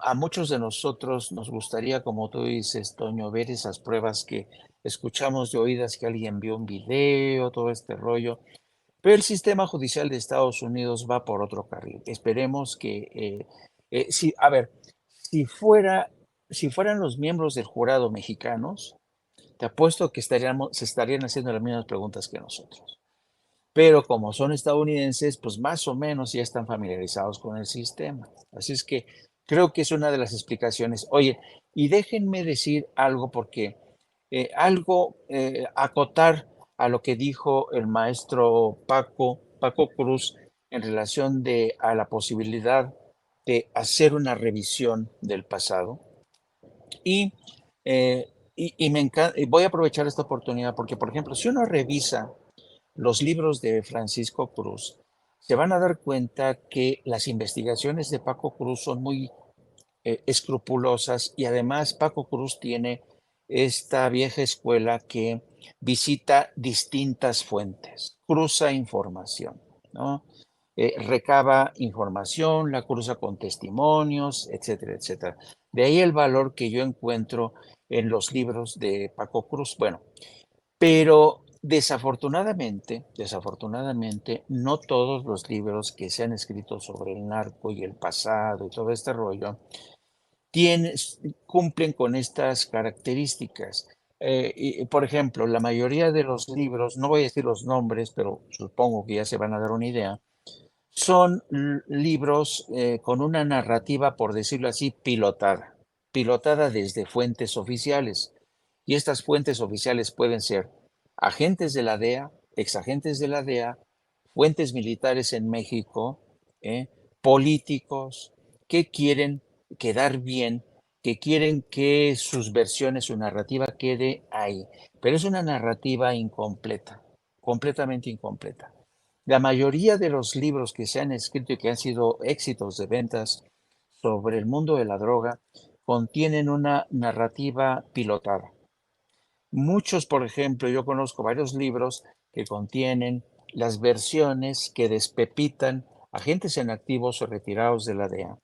A muchos de nosotros nos gustaría, como tú dices, Toño, ver esas pruebas que escuchamos de oídas que alguien vio un video, todo este rollo. Pero el sistema judicial de Estados Unidos va por otro carril. Esperemos que, a ver, si fuera, si fueran los miembros del jurado mexicanos, te apuesto que se estarían haciendo las mismas preguntas que nosotros. Pero como son estadounidenses, pues más o menos ya están familiarizados con el sistema. Así es que creo que es una de las explicaciones. Oye, y déjenme decir algo porque acotar a lo que dijo el maestro Paco Cruz en relación a la posibilidad de hacer una revisión del pasado. Y, y voy a aprovechar esta oportunidad porque, por ejemplo, si uno revisa los libros de Francisco Cruz, se van a dar cuenta que las investigaciones de Paco Cruz son muy escrupulosas y además Paco Cruz tiene esta vieja escuela que visita distintas fuentes, cruza información, ¿no? Recaba información, la cruza con testimonios, etcétera, etcétera. De ahí el valor que yo encuentro en los libros de Paco Cruz. Bueno, pero desafortunadamente, no todos los libros que se han escrito sobre el narco y el pasado y todo este rollo tienen, cumplen con estas características. y, por ejemplo, la mayoría de los libros, no voy a decir los nombres, pero supongo que ya se van a dar una idea, son libros con una narrativa, por decirlo así, pilotada desde fuentes oficiales. Y estas fuentes oficiales pueden ser agentes de la DEA, exagentes de la DEA, fuentes militares en México, ¿eh? Políticos que quieren quedar bien, que quieren que sus versiones, su narrativa quede ahí. Pero es una narrativa incompleta, completamente incompleta. La mayoría de los libros que se han escrito y que han sido éxitos de ventas sobre el mundo de la droga contienen una narrativa pilotada. Muchos, por ejemplo, yo conozco varios libros que contienen las versiones que despepitan agentes en activos o retirados de la DEA,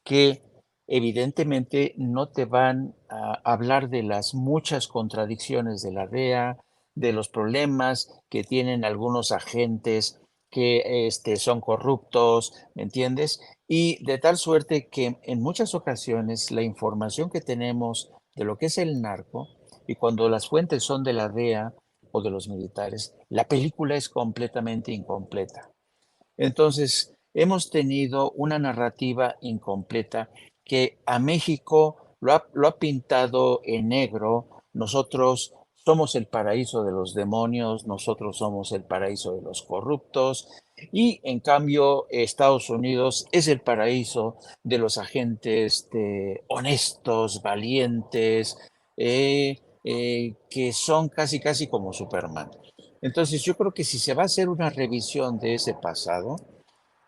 que evidentemente no te van a hablar de las muchas contradicciones de la DEA, de los problemas que tienen algunos agentes que son corruptos, ¿me entiendes? Y de tal suerte que en muchas ocasiones la información que tenemos de lo que es el narco, y cuando las fuentes son de la DEA o de los militares, la película es completamente incompleta. Entonces, hemos tenido una narrativa incompleta que a México lo ha pintado en negro. Nosotros somos el paraíso de los demonios, nosotros somos el paraíso de los corruptos y en cambio Estados Unidos es el paraíso de los agentes honestos, valientes, que son casi casi como Superman. Entonces yo creo que si se va a hacer una revisión de ese pasado,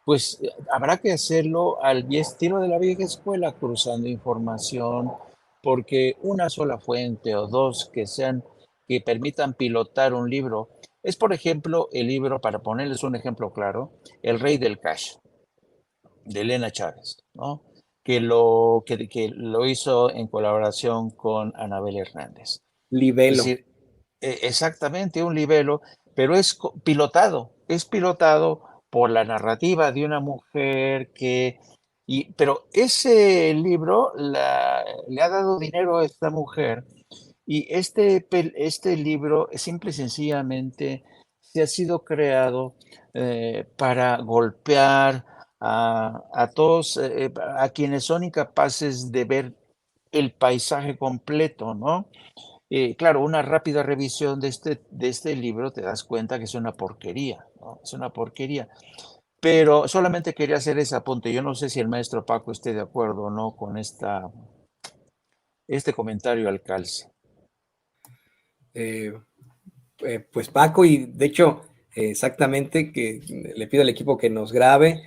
pues habrá que hacerlo al estilo de la vieja escuela, cruzando información, porque una sola fuente o dos que permitan pilotar un libro, es por ejemplo el libro, para ponerles un ejemplo claro, El Rey del Cash, de Elena Chávez, ¿no? Que lo hizo en colaboración con Anabel Hernández. Es Libelo. decir, exactamente un libelo, pero es pilotado por la narrativa de una mujer pero ese libro le ha dado dinero a esta mujer y este libro simple y sencillamente se ha sido creado para golpear a todos, a quienes son incapaces de ver el paisaje completo, ¿no? Claro, una rápida revisión de este libro te das cuenta que es una porquería, ¿no? Es una porquería. Pero solamente quería hacer ese apunte. Yo no sé si el maestro Paco esté de acuerdo o no con este comentario al calce. Eh, pues Paco, y de hecho, exactamente, que le pido al equipo que nos grabe.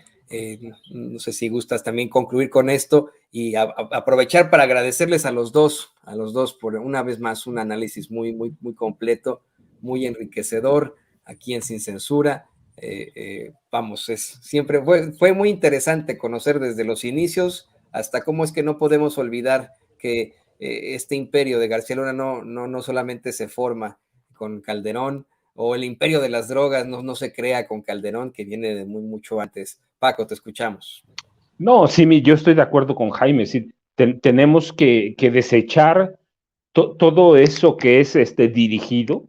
No sé si gustas también concluir con esto y aprovechar para agradecerles a los dos por una vez más un análisis muy, muy, muy completo, muy enriquecedor aquí en Sin Censura. Vamos, siempre fue muy interesante conocer desde los inicios hasta cómo es que no podemos olvidar que este imperio de García Luna no solamente se forma con Calderón, o el imperio de las drogas no se crea con Calderón, que viene de mucho antes. Paco, te escuchamos. No, sí, yo estoy de acuerdo con Jaime. Sí, tenemos que desechar todo eso que es dirigido,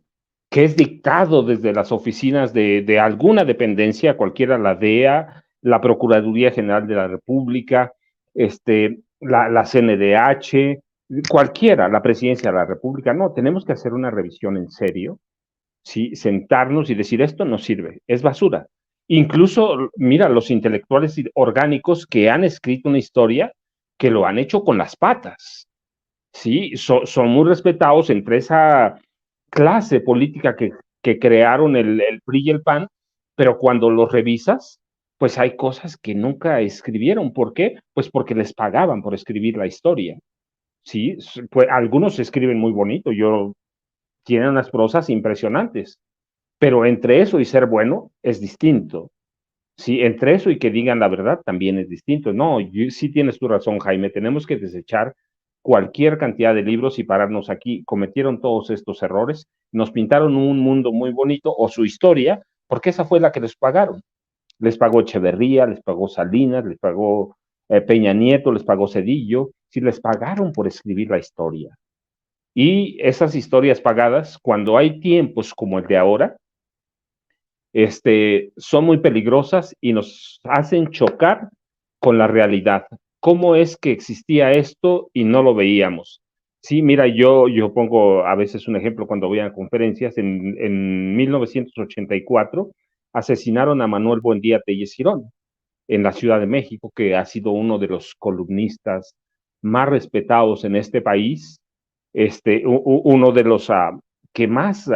que es dictado desde las oficinas de alguna dependencia, cualquiera, la DEA, la Procuraduría General de la República, la CNDH, cualquiera, la Presidencia de la República. No, tenemos que hacer una revisión en serio, ¿sí? Sentarnos y decir, esto no sirve, es basura. Incluso, mira, los intelectuales orgánicos que han escrito una historia, que lo han hecho con las patas, ¿sí? Son muy respetados entre esa clase política que crearon el PRI y el PAN, pero cuando los revisas, pues hay cosas que nunca escribieron. ¿Por qué? Pues porque les pagaban por escribir la historia, ¿sí? Pues algunos escriben muy bonito, tienen unas prosas impresionantes, pero entre eso y ser bueno es distinto. Sí, entre eso y que digan la verdad también es distinto. No, sí tienes tu razón, Jaime. Tenemos que desechar cualquier cantidad de libros y pararnos aquí. Cometieron todos estos errores, nos pintaron un mundo muy bonito o su historia, porque esa fue la que les pagaron. Les pagó Echeverría, les pagó Salinas, les pagó Peña Nieto, les pagó Cedillo. Sí, les pagaron por escribir la historia. Y esas historias pagadas, cuando hay tiempos como el de ahora, son muy peligrosas y nos hacen chocar con la realidad. ¿Cómo es que existía esto y no lo veíamos? Sí, mira, yo pongo a veces un ejemplo cuando voy a conferencias. En 1984 asesinaron a Manuel Buendía Tellez Girón en la Ciudad de México, que ha sido uno de los columnistas más respetados en este país, uno de los que más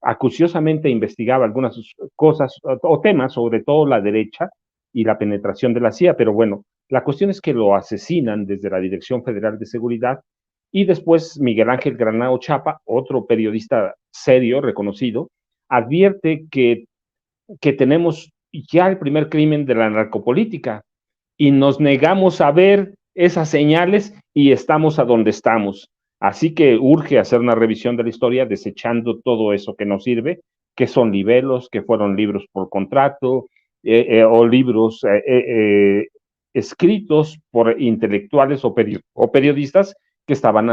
acuciosamente investigaba algunas cosas o temas, sobre todo la derecha y la penetración de la CIA, pero bueno, la cuestión es que lo asesinan desde la Dirección Federal de Seguridad y después Miguel Ángel Granado Chapa, otro periodista serio, reconocido, advierte que tenemos ya el primer crimen de la narcopolítica y nos negamos a ver esas señales y estamos a donde estamos. Así que urge hacer una revisión de la historia desechando todo eso que nos sirve, que son libelos, que fueron libros por contrato o libros escritos por intelectuales o periodistas que estaban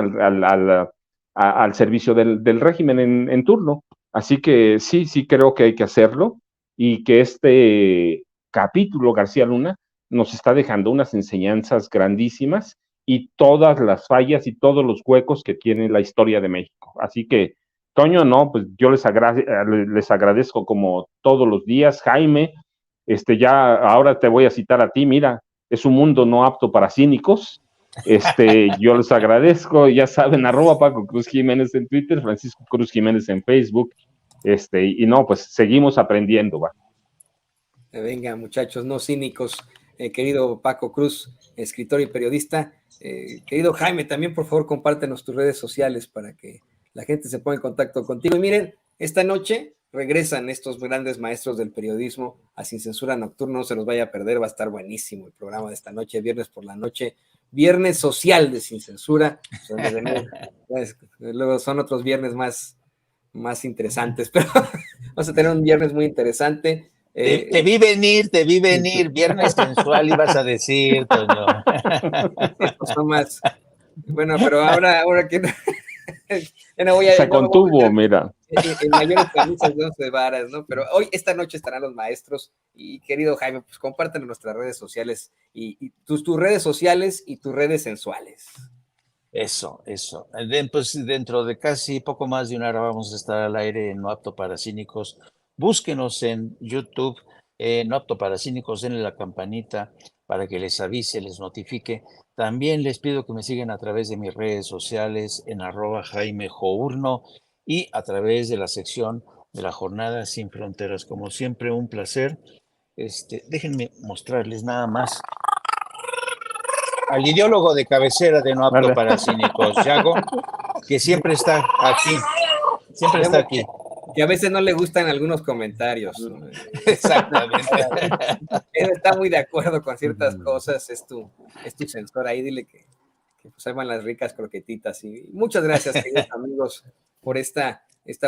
al servicio del régimen en turno. Así que sí creo que hay que hacerlo y que este capítulo García Luna nos está dejando unas enseñanzas grandísimas y todas las fallas y todos los huecos que tiene la historia de México. Así que, Toño, no, pues yo les agradezco como todos los días. Jaime, ya ahora te voy a citar a ti, mira, es un mundo no apto para cínicos. Yo les agradezco, ya saben, @Paco Cruz Jiménez en Twitter, Francisco Cruz Jiménez en Facebook, y no, pues seguimos aprendiendo, va. Venga, muchachos, no cínicos, querido Paco Cruz, escritor y periodista. Querido Jaime, también por favor compártenos tus redes sociales para que la gente se ponga en contacto contigo. Y miren, esta noche regresan estos grandes maestros del periodismo a Sin Censura Nocturno, no se los vaya a perder, va a estar buenísimo el programa de esta noche, viernes por la noche, viernes social de Sin Censura. Luego son otros viernes más interesantes, pero vamos a tener un viernes muy interesante. Te vi venir, viernes sensual ibas a decir, Toño. Estos son más. Bueno, pero ahora que no voy se contuvo, mira. En mayores camisas de 11 varas, ¿no? Pero hoy, esta noche estarán los maestros y querido Jaime, pues compártanlo en nuestras redes sociales y tus redes sociales y tus redes sensuales. Eso. Pues dentro de casi poco más de una hora vamos a estar al aire en No Apto para Cínicos. Búsquenos en YouTube, No Apto para Cínicos, denle la campanita para que les avise, les notifique. También les pido que me sigan a través de mis redes sociales en @JaimeJourno y a través de la sección de la Jornada Sin Fronteras. Como siempre, un placer. Déjenme mostrarles nada más al ideólogo de cabecera de No Apto para Cínicos, Yago, que siempre está aquí. Que a veces no le gustan algunos comentarios, ¿no? Exactamente. Él está muy de acuerdo con ciertas cosas, es tu censor ahí, dile que pues ahí van las ricas croquetitas. Y muchas gracias, queridos amigos, por esta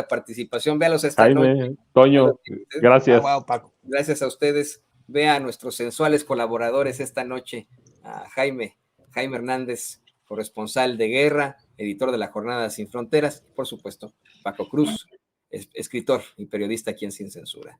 participación. Véalos esta noche. Toño, gracias. Wow, Paco. Gracias a ustedes. Vea a nuestros sensuales colaboradores esta noche, a Jaime Hernández, corresponsal de guerra, editor de la Jornada Sin Fronteras, y por supuesto, Paco Cruz, escritor y periodista aquí en Sin Censura.